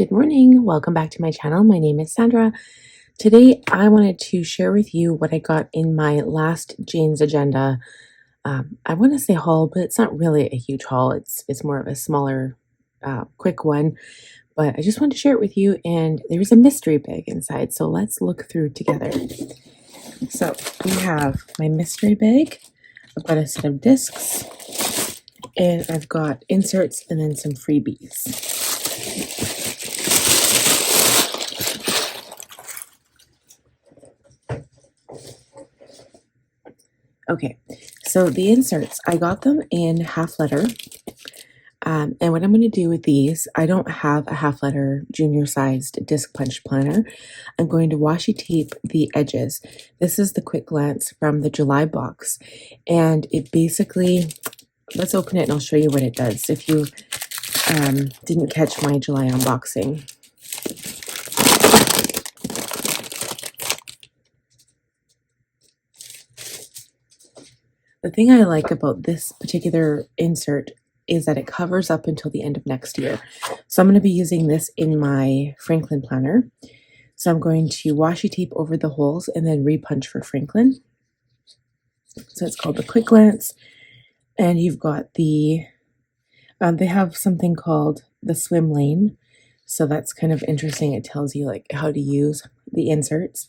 Good morning. Welcome back to my channel. My name is Sandra. Today I wanted to share with you what I got in my last Jane's Agenda. I want to say haul, but it's not really a huge haul. It's more of a smaller, quick one. But I just wanted to share it with you, and there's a mystery bag inside. So let's look through together. So we have my mystery bag. I've got a set of discs, and I've got inserts and then some freebies. Okay, so the inserts, I got them in half letter. And what I'm going to do with these, I don't have a half letter junior sized disc punch planner. I'm going to washi tape the edges. This is the quick glance from the July box. And it basically, let's open it and I'll show you what it does if you didn't catch my July unboxing. The thing I like about this particular insert is that it covers up until the end of next year. So I'm going to be using this in my Franklin planner. So I'm going to washi tape over the holes and then repunch for Franklin. So it's called the Quick Glance. And you've got the, they have something called the swim lane. So that's kind of interesting. It tells you like how to use the inserts.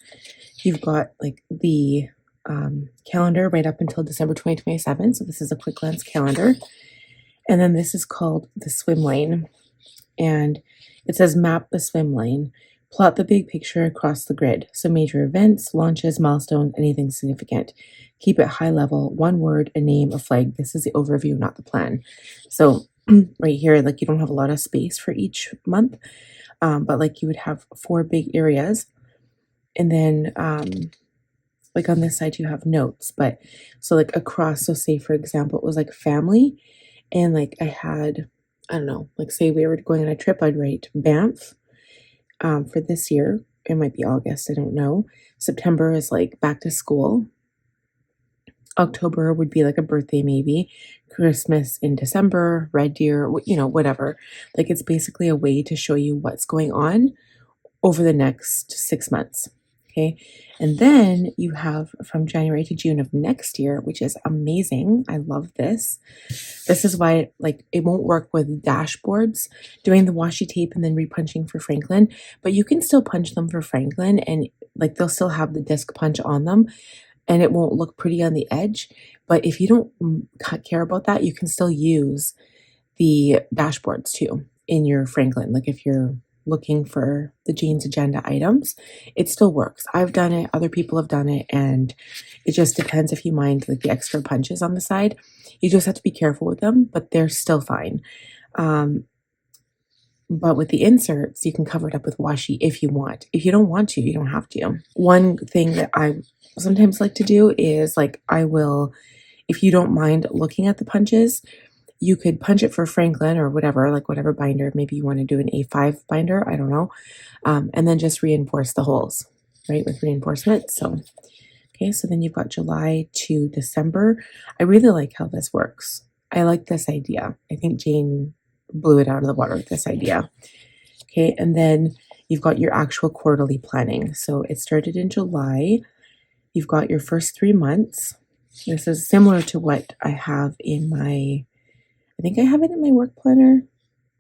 You've got like the calendar right up until December 2027. So this is a quick glance calendar. And then this is called the swim lane. And it says map the swim lane. Plot the big picture across the grid. So major events, launches, milestones, anything significant. Keep it high level, one word, a name, a flag. This is the overview, not the plan. So right here, like you don't have a lot of space for each month, but like you would have 4 big areas. And then like on this side you have notes, but so like across, so say for example it was like family, and like I had, I don't know, like say we were going on a trip, I'd write Banff for this year. It might be August, I don't know. September is like back to school. October would be like a birthday maybe. Christmas in December, Red Deer, you know, whatever. Like it's basically a way to show you what's going on over the next 6 months. Okay, and then you have from January to June of next year, which is amazing. I love this. This is why like it won't work with dashboards, doing the washi tape and then repunching for Franklin, but you can still punch them for Franklin and like they'll still have the disc punch on them and it won't look pretty on the edge. But if you don't care about that, you can still use the dashboards too in your Franklin. Like if you're looking for the Jane's Agenda items, it still works. I've done it, other people have done it, and it just depends if you mind like the extra punches on the side. You just have to be careful with them, but they're still fine. But with the inserts, you can cover it up with washi if you want. If you don't want to, you don't have to. One thing that I sometimes like to do is like I will, if you don't mind looking at the punches, you could punch it for Franklin or whatever, like whatever binder. Maybe you want to do an A5 binder, I don't know. And then just reinforce the holes, right, with reinforcement. So, okay, so then you've got July to December. I really like how this works. I like this idea. I think Jane blew it out of the water with this idea. Okay, and then you've got your actual quarterly planning. So it started in July. You've got your first 3 months. This is similar to what I have in my, I think I have it in my work planner.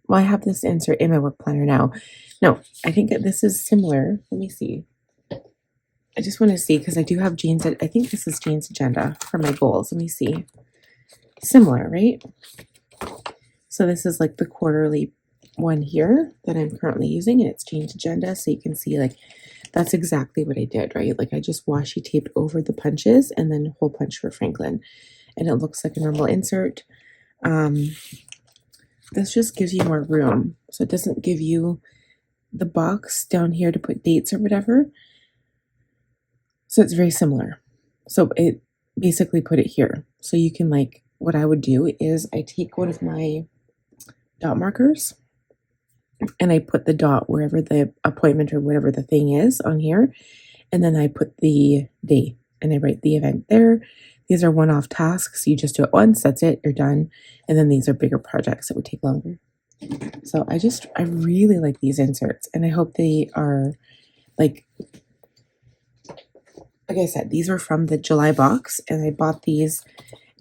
Well, I have this insert in my work planner now. No, I think that this is similar. Let me see. I just want to see because I do have Jane's, I think this is Jane's Agenda for my goals. Let me see. Similar, right? So this is like the quarterly one here that I'm currently using, and it's Jane's Agenda. So you can see like that's exactly what I did, right? Like I just washi taped over the punches and then hole punch for Franklin. And it looks like a normal insert. This just gives you more room. So it doesn't give you the box down here to put dates or whatever. So it's very similar. So it basically put it here. So you can like, what I would do is I take one of my dot markers and I put the dot wherever the appointment or whatever the thing is on here. And then I put the day and I write the event there. These are one-off tasks. You just do it once, that's it, you're done. And then these are bigger projects that would take longer. So I really like these inserts, and I hope they are like I said, these were from the July box, and I bought these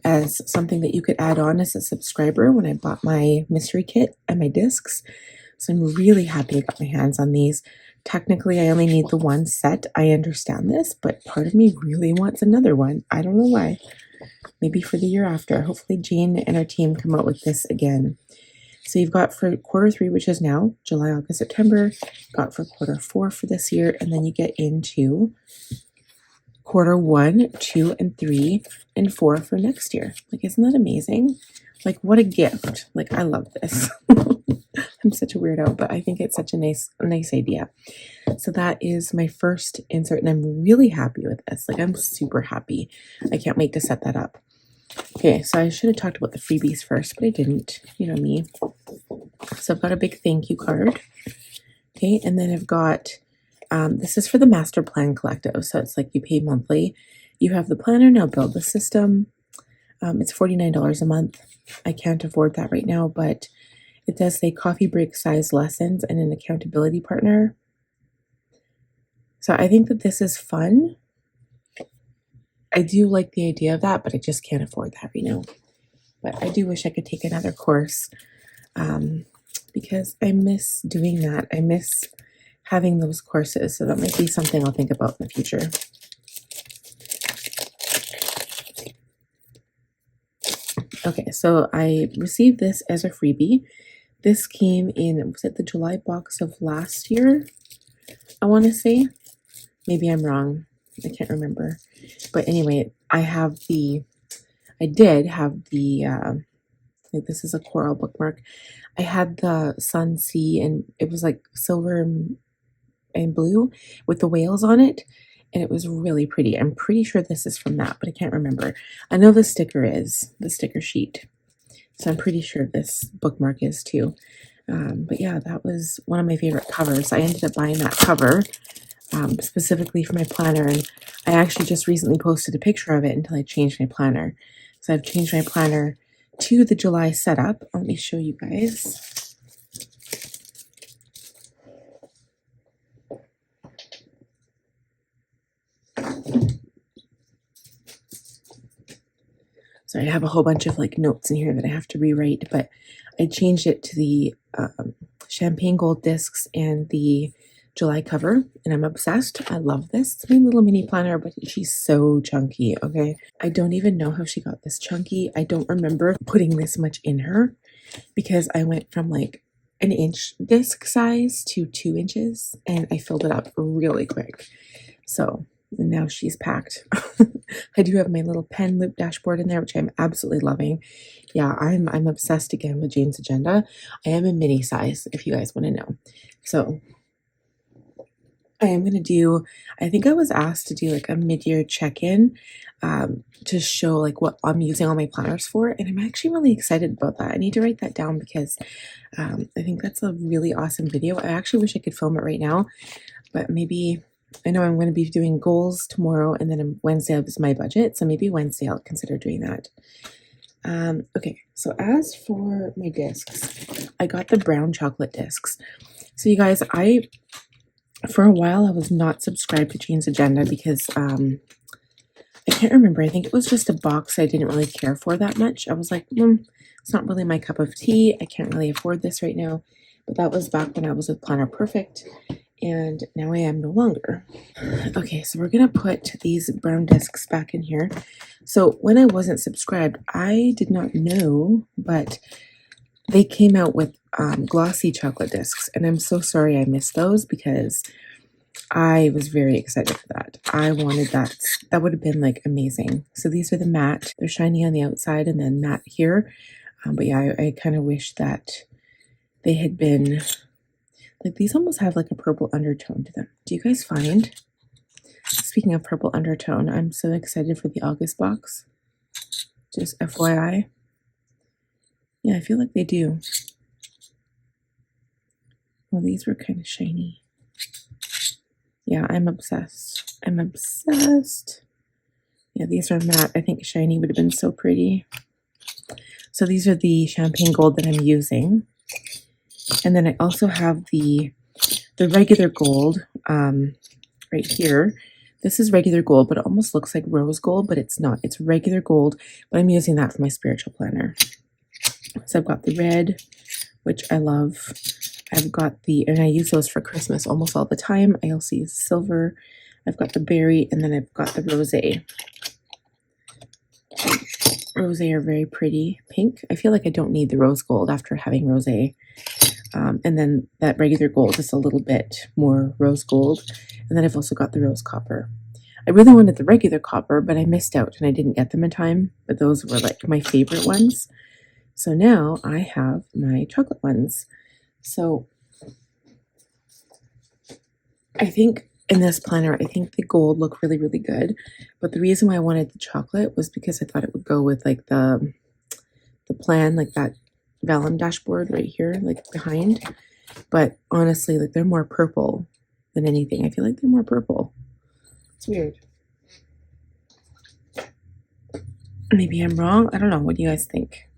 as something that you could add on as a subscriber when I bought my mystery kit and my discs. So I'm really happy I got my hands on these. Technically, I only need the one set. I understand this, but part of me really wants another one. I don't know why. Maybe for the year after. Hopefully Jane and our team come out with this again. So you've got for quarter 3, which is now July, August, September. Got for quarter 4 for this year, and then you get into quarter 1, 2, and 3, and 4 for next year. Like, isn't that amazing? Like, what a gift. Like, I love this. I'm such a weirdo, but I think it's such a nice idea. So that is my first insert, and I'm really happy with this. Like, I'm super happy. I can't wait to set that up. Okay, so I should have talked about the freebies first, but I didn't. You know me. So I've got a big thank you card. Okay, and then I've got, this is for the Master Plan Collective. So it's like you pay monthly. You have the planner, now build the system. It's $49 a month. I can't afford that right now, but it does say coffee break size lessons and an accountability partner. So I think that this is fun. I do like the idea of that, but I just can't afford that right now. But I do wish I could take another course because I miss doing that. I miss having those courses. So that might be something I'll think about in the future. Okay, so I received this as a freebie. This came in, was it the July box of last year? I want to say. Maybe I'm wrong. I can't remember. But anyway, I did have the, like this is a coral bookmark. I had the sun, sea, and it was like silver and blue with the whales on it. And it was really pretty. I'm pretty sure this is from that, but I can't remember. I know the sticker is, the sticker sheet. So I'm pretty sure this bookmark is too. But yeah, that was one of my favorite covers. I ended up buying that cover specifically for my planner, and I actually just recently posted a picture of it until I changed my planner. So I've changed my planner to the July setup. Let me show you guys. So I have a whole bunch of like notes in here that I have to rewrite, but I changed it to the champagne gold discs and the July cover, and I'm obsessed. I love this. It's my little mini planner, but she's so chunky, okay? I don't even know how she got this chunky. I don't remember putting this much in her because I went from like an inch disc size to 2 inches, and I filled it up really quick. So and now she's packed. I do have my little pen loop dashboard in there, which I'm absolutely loving. Yeah, I'm obsessed again with Jane's agenda. I am a mini size, if you guys want to know. So I am going to do, I think I was asked to do like a mid-year check-in to show like what I'm using all my planners for. And I'm actually really excited about that. I need to write that down because I think that's a really awesome video. I actually wish I could film it right now, but maybe, I know I'm going to be doing goals tomorrow, and then on Wednesday is my budget. So maybe Wednesday I'll consider doing that. Okay, so as for my discs, I got the brown chocolate discs. So you guys, for a while, I was not subscribed to Jane's Agenda because I can't remember. I think it was just a box I didn't really care for that much. I was like, it's not really my cup of tea. I can't really afford this right now. But that was back when I was with Planner Perfect, and now I am no longer. Okay, so we're going to put these brown discs back in here. So when I wasn't subscribed, I did not know, but they came out with glossy chocolate discs, and I'm so sorry I missed those because I was very excited for that. I wanted that. That would have been like amazing. So these are the matte. They're shiny on the outside and then matte here. But yeah, I kind of wish that they had been, like these almost have like a purple undertone to them. Do you guys find? Speaking of purple undertone, I'm so excited for the August box. Just FYI. Yeah, I feel like they do. Well, these were kind of shiny. Yeah, I'm obsessed. I'm obsessed. Yeah, these are matte. I think shiny would have been so pretty. So these are the champagne gold that I'm using. And then I also have the regular gold right here. This is regular gold, but it almost looks like rose gold, but it's not. It's regular gold, but I'm using that for my spiritual planner. So I've got the red, which I love. I've got and I use those for Christmas almost all the time. I also use silver. I've got the berry, and then I've got the rosé. Rosé are very pretty pink. I feel like I don't need the rose gold after having rosé. And then that regular gold is a little bit more rose gold. And then I've also got the rose copper. I really wanted the regular copper, but I missed out and I didn't get them in time. But those were like my favorite ones. So now I have my chocolate ones. So I think in this planner, I think the gold looked really, really good. But the reason why I wanted the chocolate was because I thought it would go with like the plan, like that vellum dashboard right here, like behind. But honestly, like they're more purple than anything. I feel like they're more purple. It's weird. Maybe I'm wrong. I don't know. What do you guys think?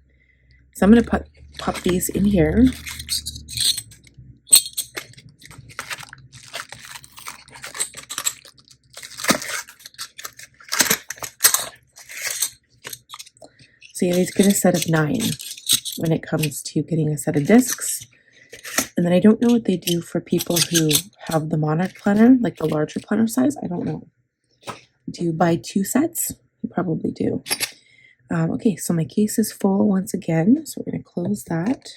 So I'm going to pop these in here. So you always get a set of 9 when it comes to getting a set of discs. And then I don't know what they do for people who have the Monarch planner, like the larger planner size. I don't know. Do you buy 2 sets? You probably do. Okay, so my case is full once again. So we're going to close that.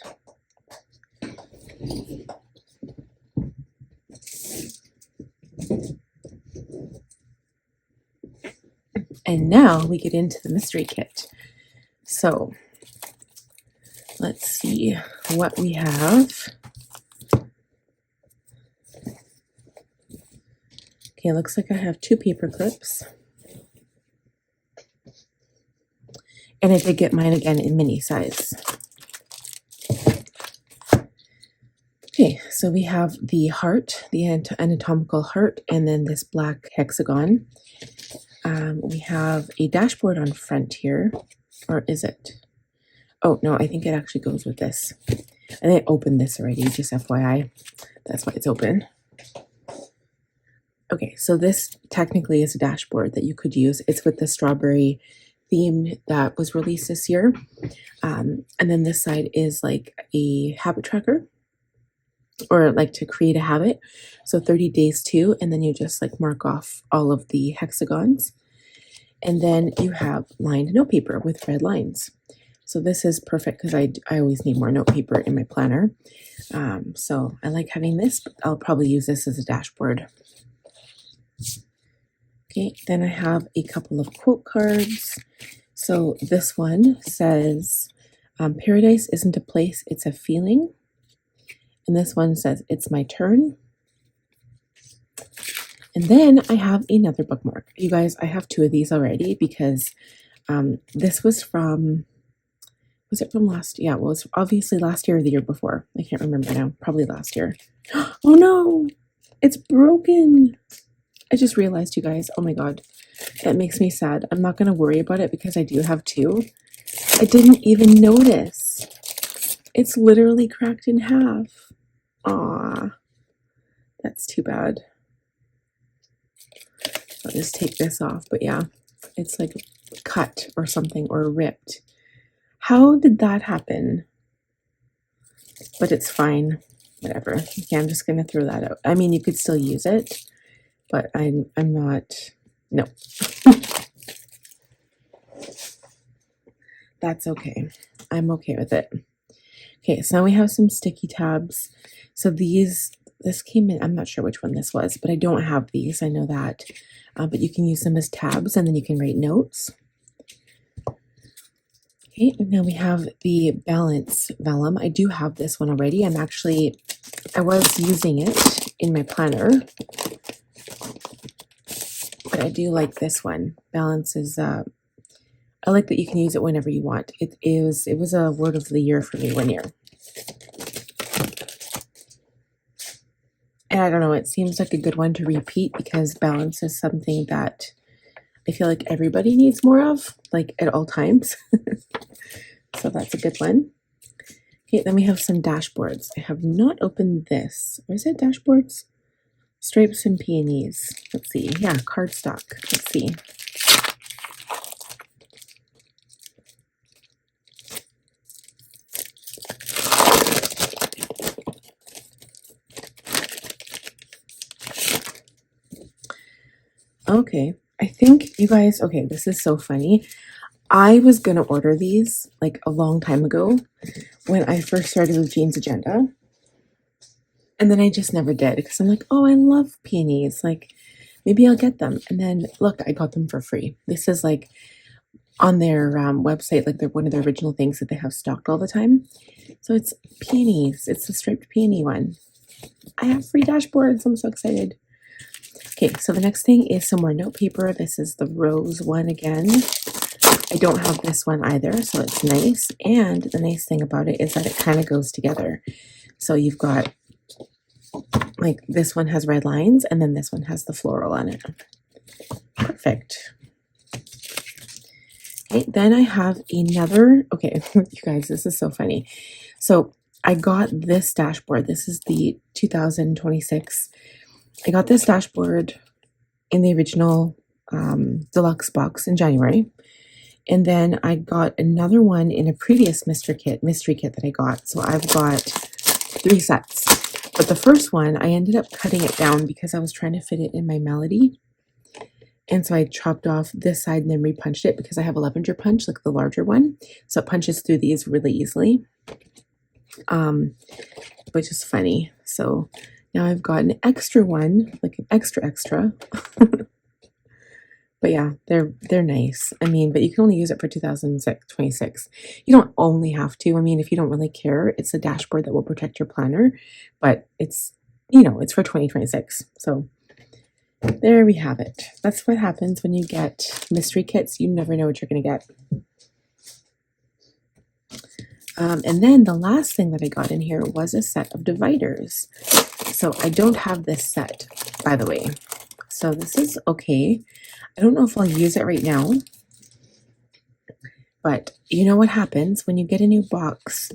And now we get into the mystery kit. So let's see what we have. Okay, it looks like I have 2 paper clips. And I did get mine again in mini size. Okay, so we have the heart, the anatomical heart, and then this black hexagon. We have a dashboard on front here, or is it? Oh, no, I think it actually goes with this. And I opened this already, just FYI. That's why it's open. Okay, so this technically is a dashboard that you could use. It's with the strawberry theme that was released this year. And then this side is like a habit tracker, or like to create a habit. So 30 days too, and then you just like mark off all of the hexagons. And then you have lined note paper with red lines. So this is perfect because I always need more note paper in my planner. So I like having this, but I'll probably use this as a dashboard. Okay, then I have a couple of quote cards. So this one says, paradise isn't a place, it's a feeling. And this one says, it's my turn. And then I have another bookmark. You guys, I have 2 of these already because this was it from last? Yeah, well, it's obviously last year or the year before. I can't remember now. Probably last year. Oh no, it's broken. I just realized, you guys, oh my God, that makes me sad. I'm not going to worry about it because I do have 2. I didn't even notice. It's literally cracked in half. Aw, that's too bad. I'll just take this off, but yeah, it's like cut or something or ripped. How did that happen? But it's fine, whatever. Okay, I'm just gonna throw that out. I mean, you could still use it, but I'm not, no. That's okay. I'm okay with it. Okay, so now we have some sticky tabs. So this came in, I'm not sure which one this was, but I don't have these, I know that. But you can use them as tabs and then you can write notes. Okay, and now we have the balance vellum. I do have this one already. I was using it in my planner, but I do like this one. Balance is, I like that you can use it whenever you want. It was a word of the year for me one year. And I don't know, it seems like a good one to repeat because balance is something that I feel like everybody needs more of, like at all times. So that's a good one. Okay, then we have some dashboards. I have not opened this. Or is it dashboards? Stripes and peonies. Let's see. Yeah, cardstock. Let's see. Okay, I think you guys, okay, this is so funny. I was gonna order these like a long time ago when I first started with Jean's Agenda. And then I just never did because I'm like, oh, I love peonies. Like, maybe I'll get them. And then look, I got them for free. This is like on their website, like they're one of the original things that they have stocked all the time. So it's peonies. It's the striped peony one. I have free dashboards. I'm so excited. Okay, so the next thing is some more note paper. This is the rose one again. I don't have this one either, so it's nice. And the nice thing about it is that it kind of goes together. So you've got, like, this one has red lines, and then this one has the floral on it. Perfect. Okay, then I have another, okay, you guys, this is so funny. So I got this dashboard. This is the 2026. I got this dashboard in the original deluxe box in January. And then I got another one in a previous mystery kit that I got. So I've got 3 sets. But the first one, I ended up cutting it down because I was trying to fit it in my melody. And so I chopped off this side and then repunched it because I have a lavender punch, like the larger one. So it punches through these really easily, which is funny. So now I've got an extra one, like an extra. But yeah, they're nice. I mean, but you can only use it for 2026. You don't only have to. I mean, if you don't really care, it's a dashboard that will protect your planner, but it's, you know, it's for 2026. So there we have it. That's what happens when you get mystery kits. You never know what you're going to get. And then the last thing that I got in here was a set of dividers. So I don't have this set, by the way. So this is okay. I don't know if I'll use it right now, but you know what happens when you get a new box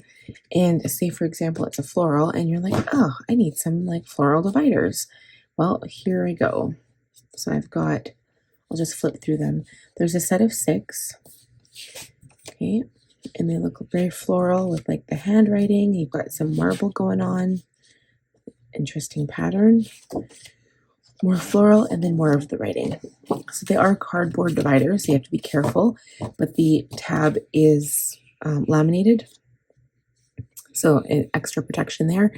and say, for example, it's a floral and you're like, oh, I need some like floral dividers. Well, here I go. So I've got, I'll just flip through them. There's a set of 6. Okay. And they look very floral with like the handwriting. You've got some marble going on. Interesting pattern. More floral and then more of the writing. So they are cardboard dividers, so you have to be careful, but the tab is laminated, so an extra protection there.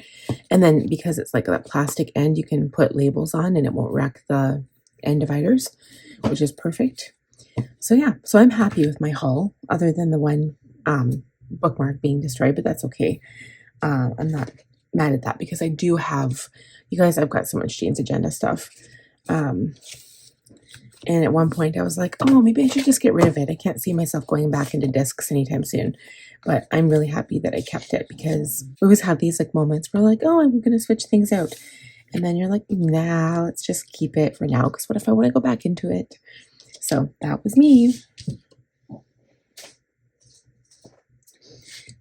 And then because it's like that plastic end, you can put labels on and it won't wreck the end dividers, which is perfect. So yeah, so I'm happy with my haul, other than the one bookmark being destroyed, but that's okay. I'm not mad at that because I do have, you guys, I've got so much Jean's Agenda stuff. And at one point I was like, oh, maybe I should just get rid of it. I can't see myself going back into discs anytime soon. But I'm really happy that I kept it because we always have these like moments where like, oh, I'm going to switch things out. And then you're like, nah, let's just keep it for now. Because what if I want to go back into it? So that was me.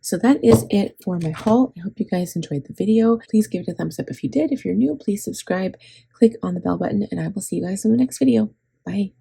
So that is it for my haul. I hope you guys enjoyed the video. Please give it a thumbs up if you did. If you're new, please subscribe, click on the bell button, and I will see you guys in the next video. Bye.